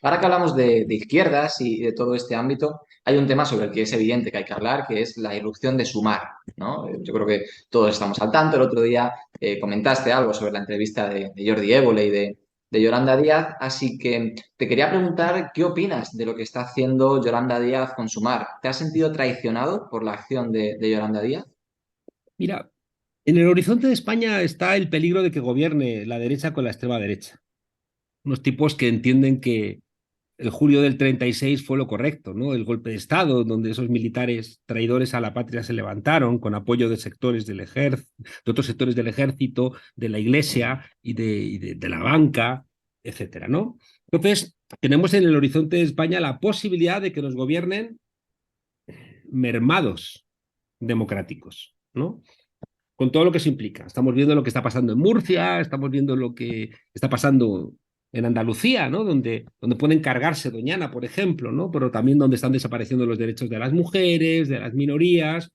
ahora que hablamos de izquierdas y de todo este ámbito, hay un tema sobre el que es evidente que hay que hablar, que es la irrupción de Sumar, ¿no? Yo creo que todos estamos al tanto. El otro día comentaste algo sobre la entrevista de Jordi Évole y de Yolanda Díaz, así que te quería preguntar qué opinas de lo que está haciendo Yolanda Díaz con Sumar. ¿Te has sentido traicionado por la acción de Yolanda Díaz? Mira, en el horizonte de España está el peligro de que gobierne la derecha con la extrema derecha. Unos tipos que entienden que el julio del 36 fue lo correcto, ¿no? El golpe de Estado, donde esos militares traidores a la patria se levantaron con apoyo de sectores del ejército, de otros sectores del ejército, de la iglesia y de la banca, etcétera, ¿no? Entonces, tenemos en el horizonte de España la posibilidad de que nos gobiernen mermados democráticos, ¿no? Con todo lo que eso implica. Estamos viendo lo que está pasando en Murcia, estamos viendo lo que está pasando en Andalucía, ¿no? Donde pueden cargarse Doñana, por ejemplo, ¿no? Pero también donde están desapareciendo los derechos de las mujeres, de las minorías.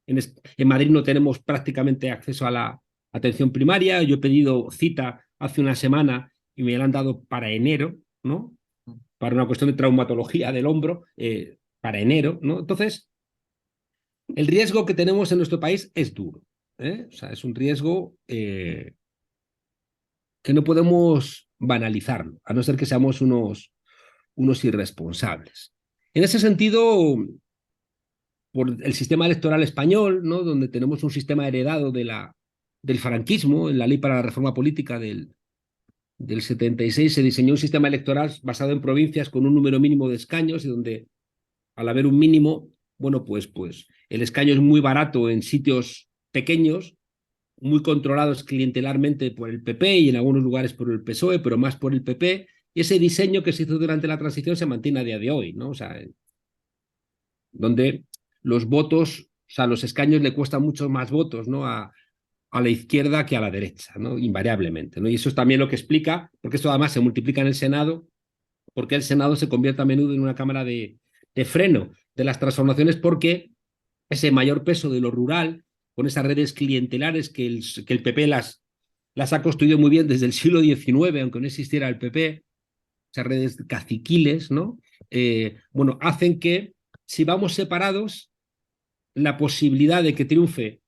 En Madrid no tenemos prácticamente acceso a la atención primaria. Yo he pedido cita hace una semana y me la han dado para enero, ¿no? Para una cuestión de traumatología del hombro, para enero, ¿no? Entonces, el riesgo que tenemos en nuestro país es duro. ¿Eh? O sea, es un riesgo que no podemos banalizarlo, a no ser que seamos unos irresponsables. En ese sentido, por el sistema electoral español, ¿no? Donde tenemos un sistema heredado del franquismo, en la ley para la reforma política del 76 se diseñó un sistema electoral basado en provincias con un número mínimo de escaños y donde al haber un mínimo, bueno, pues el escaño es muy barato en sitios pequeños, muy controlados clientelarmente por el PP y en algunos lugares por el PSOE, pero más por el PP. Y ese diseño que se hizo durante la transición se mantiene a día de hoy, ¿no? O sea, donde los votos, o sea, los escaños le cuestan mucho más votos, ¿no? A la izquierda que a la derecha, ¿no? Invariablemente, ¿no? Y eso es también lo que explica, porque esto además se multiplica en el Senado, porque el Senado se convierte a menudo en una cámara de freno de las transformaciones, porque ese mayor peso de lo rural, con esas redes clientelares que el PP las ha construido muy bien desde el siglo XIX, aunque no existiera el PP, esas redes caciquiles, ¿no? Bueno, hacen que si vamos separados, la posibilidad de que triunfe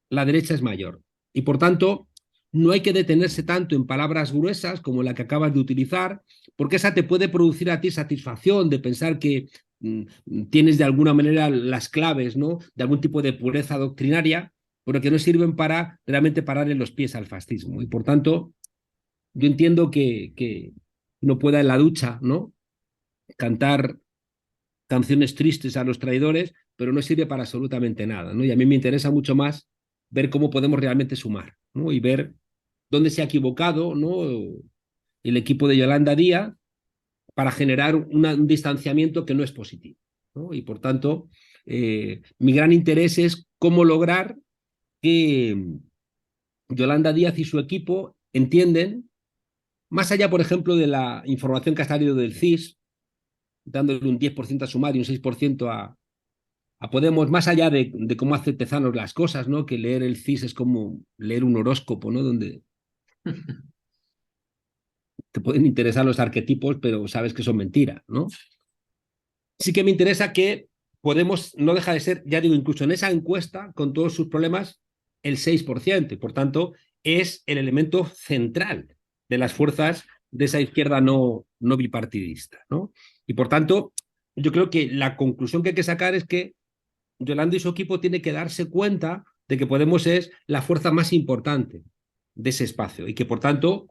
la derecha es mayor. Y por tanto, no hay que detenerse tanto en palabras gruesas como la que acabas de utilizar, porque esa te puede producir a ti satisfacción de pensar que tienes de alguna manera las claves, ¿no? De algún tipo de pureza doctrinaria, pero que no sirven para realmente pararle los pies al fascismo. Y por tanto, yo entiendo que no pueda en la ducha, ¿no? Cantar canciones tristes a los traidores, pero no sirve para absolutamente nada, ¿no? Y a mí me interesa mucho más ver cómo podemos realmente sumar, ¿no? Y ver dónde se ha equivocado, ¿no? El equipo de Yolanda Díaz para generar un distanciamiento que no es positivo, ¿no? Y por tanto, mi gran interés es cómo lograr que Yolanda Díaz y su equipo entienden, más allá, por ejemplo, de la información que ha salido del CIS, dándole un 10% a Sumar y un 6% a Podemos, más allá de cómo hace Tezanos las cosas, ¿no? Que leer el CIS es como leer un horóscopo, ¿no? Donde te pueden interesar los arquetipos, pero sabes que son mentiras, ¿no? Sí que me interesa que Podemos no deja de ser, ya digo, incluso en esa encuesta, con todos sus problemas, el 6%, y por tanto es el elemento central de las fuerzas de esa izquierda no bipartidista, ¿no? Y por tanto, yo creo que la conclusión que hay que sacar es que Yolanda y su equipo tienen que darse cuenta de que Podemos es la fuerza más importante de ese espacio y que, por tanto,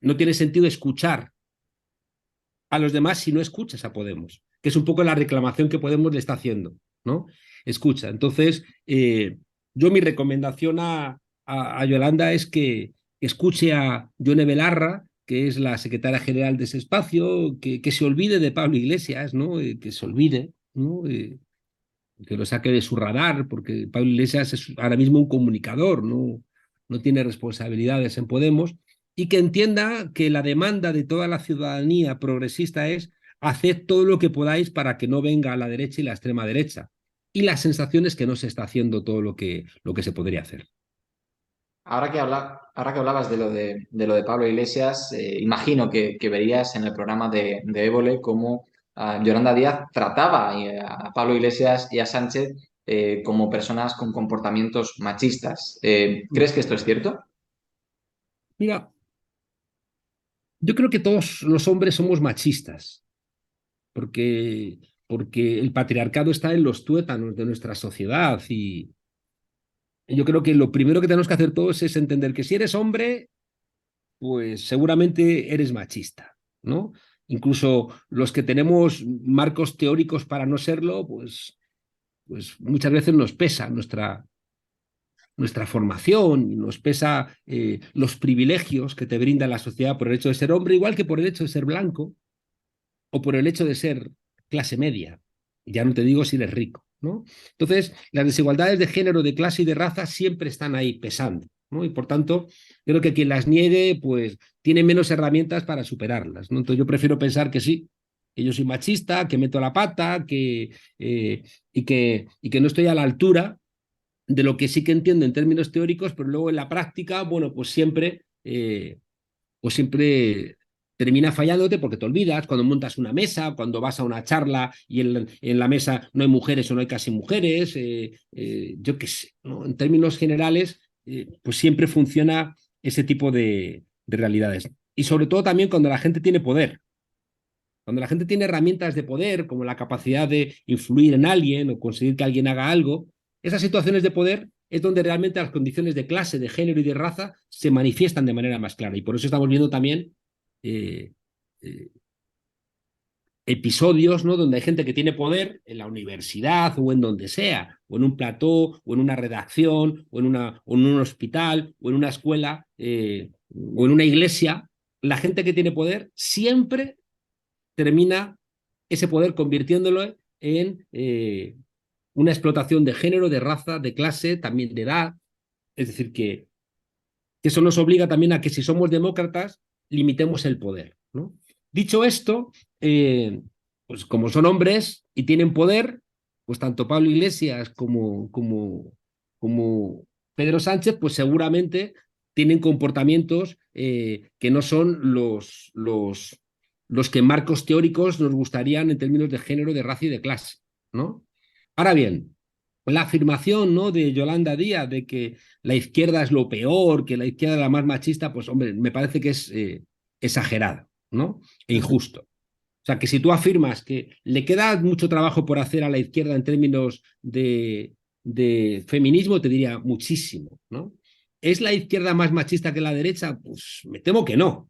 no tiene sentido escuchar a los demás si no escuchas a Podemos, que es un poco la reclamación que Podemos le está haciendo, ¿no? Escucha. Entonces, yo mi recomendación a Yolanda es que escuche a Yone Belarra, que es la secretaria general de ese espacio, que se olvide de Pablo Iglesias, ¿no? Que se olvide, ¿no? Que lo saque de su radar, porque Pablo Iglesias es ahora mismo un comunicador, no tiene responsabilidades en Podemos, y que entienda que la demanda de toda la ciudadanía progresista es haced todo lo que podáis para que no venga a la derecha y la extrema derecha. Y la sensación es que no se está haciendo todo lo que se podría hacer. Ahora que hablabas de lo de Pablo Iglesias, imagino que verías en el programa de Évole cómo Yolanda Díaz trataba a Pablo Iglesias y a Sánchez como personas con comportamientos machistas. ¿Crees que esto es cierto? Mira, yo creo que todos los hombres somos machistas, porque, porque el patriarcado está en los tuétanos de nuestra sociedad y yo creo que lo primero que tenemos que hacer todos es entender que si eres hombre, pues seguramente eres machista, ¿no? Incluso los que tenemos marcos teóricos para no serlo, pues muchas veces nos pesa nuestra formación, y nos pesa los privilegios que te brinda la sociedad por el hecho de ser hombre, igual que por el hecho de ser blanco o por el hecho de ser clase media. Ya no te digo si eres rico, ¿no? Entonces, las desigualdades de género, de clase y de raza siempre están ahí pesando, ¿no? Y por tanto, creo que quien las niegue, pues tiene menos herramientas para superarlas, ¿no? Entonces yo prefiero pensar que sí, que yo soy machista, que meto la pata, y que no estoy a la altura de lo que sí que entiendo en términos teóricos, pero luego en la práctica, bueno, pues siempre termina fallándote porque te olvidas cuando montas una mesa, cuando vas a una charla y en la mesa no hay mujeres o no hay casi mujeres, yo qué sé, ¿no? En términos generales, pues siempre funciona ese tipo de realidades. Y sobre todo también cuando la gente tiene poder. Cuando la gente tiene herramientas de poder, como la capacidad de influir en alguien o conseguir que alguien haga algo, esas situaciones de poder es donde realmente las condiciones de clase, de género y de raza se manifiestan de manera más clara. Y por eso estamos viendo también eh, eh, episodios, ¿no? Donde hay gente que tiene poder en la universidad o en donde sea, o en un plató, o en una redacción, o en un hospital, o en una escuela, o en una iglesia. La gente que tiene poder siempre termina ese poder convirtiéndolo en una explotación de género, de raza, de clase, también de edad. Es decir, que eso nos obliga también a que si somos demócratas, limitemos el poder, ¿no? Dicho esto, pues como son hombres y tienen poder, pues tanto Pablo Iglesias como Pedro Sánchez, pues seguramente tienen comportamientos que no son los que en marcos teóricos nos gustarían en términos de género, de raza y de clase, ¿no? Ahora bien, la afirmación, ¿no?, de Yolanda Díaz de que la izquierda es lo peor, que la izquierda es la más machista, pues hombre, me parece que es exagerado, ¿no? E injusto. O sea, que si tú afirmas que le queda mucho trabajo por hacer a la izquierda en términos de feminismo, te diría muchísimo, ¿no? ¿Es la izquierda más machista que la derecha? Pues me temo que no.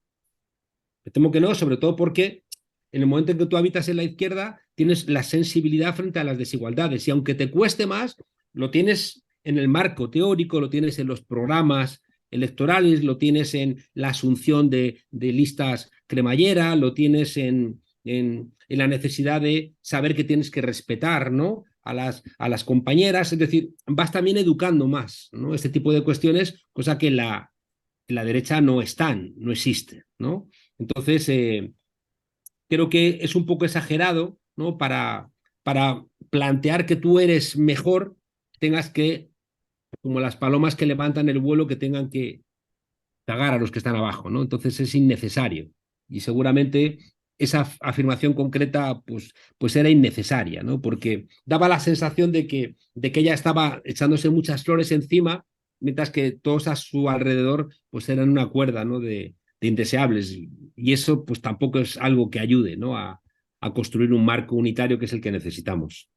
Me temo que no, sobre todo porque en el momento en que tú habitas en la izquierda, tienes la sensibilidad frente a las desigualdades y aunque te cueste más, lo tienes en el marco teórico, lo tienes en los programas electorales, lo tienes en la asunción de listas cremallera, lo tienes en la necesidad de saber que tienes que respetar, ¿no?, a las compañeras, es decir, vas también educando más, ¿no?, este tipo de cuestiones, cosa que la derecha no están, no existe, ¿no? Entonces, creo que es un poco exagerado, ¿no? Para plantear que tú eres mejor, tengas que, como las palomas que levantan el vuelo, que tengan que cagar a los que están abajo, ¿no? Entonces es innecesario. Y seguramente esa afirmación concreta, pues era innecesaria, ¿no? Porque daba la sensación de que ella estaba echándose muchas flores encima, mientras que todos a su alrededor, pues eran una cuerda, ¿no?, de indeseables. Y eso, pues tampoco es algo que ayude, ¿no?, a construir un marco unitario que es el que necesitamos.